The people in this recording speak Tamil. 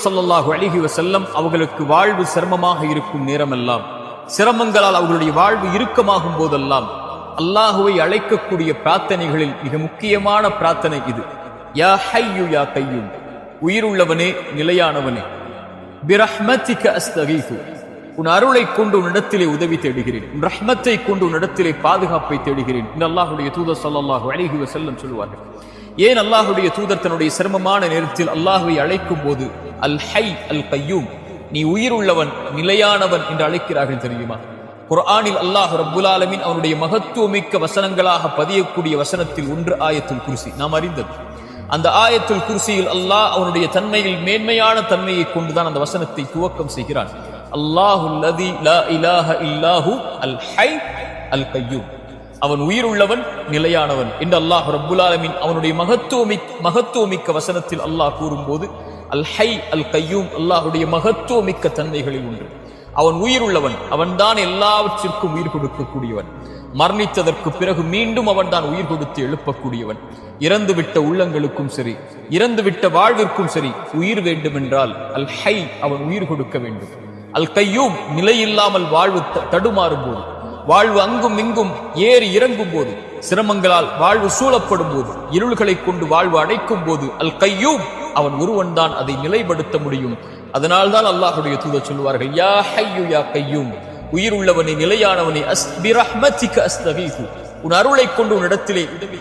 ஸல்லல்லாஹு அலைஹி வஸல்லம் அவர்களுக்கு வாழ்வு சிரமமாக இருக்கும் நேரமெல்லாம், சிரமங்களால் அவர்களுடைய வாழ்வு இறுக்கமாகும் போதெல்லாம் அல்லாஹுவை அழைக்கக்கூடிய பிரார்த்தனைகளில் மிக முக்கியமான பிரார்த்தனை இது. யா ஹய்யு யா கய்யூம், உயிருள்ளவனே நிலையானவனே, பிரஹ்மதிக அஸ்தகீது, உன் அருளை கொண்டு உன்னிடத்திலே உதவி தேடுகிறேன், உன் ரஹ்மத்தை கொண்டு உன்னிடத்திலே பாதுகாப்பை தேடுகிறேன் என்று அல்லாஹுடைய தூதர் ஸல்லல்லாஹு அலைஹி வஸல்லம் சொல்லுவார்கள். ஏன் அல்லாஹுடைய தூதர் தன்னுடைய சிரமமான நேரத்தில் அல்லாஹுவை அழைக்கும் போது அல் ஹை அல் கய்யூம், நீ உயிர் உள்ளவன் நிலையானவன் என்று அழைக்கிறார்கள் தெரியுமா? குர்ஆனில் அல்லாஹ் ரப்புல் ஆலமீன் அவனுடைய மகத்துவமிக்க வசனங்களாக பதியக்கூடிய வசனத்தில் ஒன்று ஆயத்துல் குர்சி. நாம் அறிந்தது. அந்த ஆயத்துல் குர்சியில் அல்லாஹ் அவனுடைய தன்மையில் மேன்மையான தன்மையை கொண்டுதான் அந்த வசனத்தை துவக்கம் செய்கிறான். அல்லாஹுல் லதி லா இலாஹ இல்லாஹு அல் ஹை அல் கய்யூம், அவன் உயிர் உள்ளவன் நிலையானவன் என்று அல்லாஹ் ரப்புல் ஆலமீன் அவனுடைய மகத்துவமிக்க வசனத்தில் அல்லாஹ் கூறும்போது அல் ஹை அல் கய்யூம் அல்லாஹுடைய மகத்துவமிக்க தன்மைகளில் ஒன்று. அவன் உயிர் உள்ளவன், அவன்தான் எல்லாவற்றிற்கும் உயிர் கொடுக்கக்கூடியவன். மரணித்ததற்கு பிறகு மீண்டும் அவன் தான் உயிர் கொடுத்து எழுப்பக்கூடியவன். இறந்துவிட்ட உள்ளங்களுக்கும் சரி, இறந்துவிட்ட வாழ்விற்கும் சரி, உயிர் வேண்டும் என்றால் அல் ஹை அவன் உயிர் கொடுக்க வேண்டும். அல் கய்யூம் நிலையில்லாமல் வாழ்வு தடுமாறும் போது, வாழ்வு அங்கும் இங்கும் ஏறி இறங்கும் போது, சிரமங்களால் வாழ்வு சூழப்படும் போது, இருள்களை கொண்டு வாழ்வு அடைக்கும் போது அல் கய்யூம் அவன் ஒருவன் தான் அதை நிலைப்படுத்த முடியும். அதனால்தான் அல்லாஹுடைய தூதர் சொல்வார்கள், யா ஹய்யு யா கய்யூம், உயிர் உள்ளவனே நிலையானவனே, பிரஹ்மதிக அஸ்தகீது, உன் அருளை கொண்டு உன்னிடத்திலே உதவி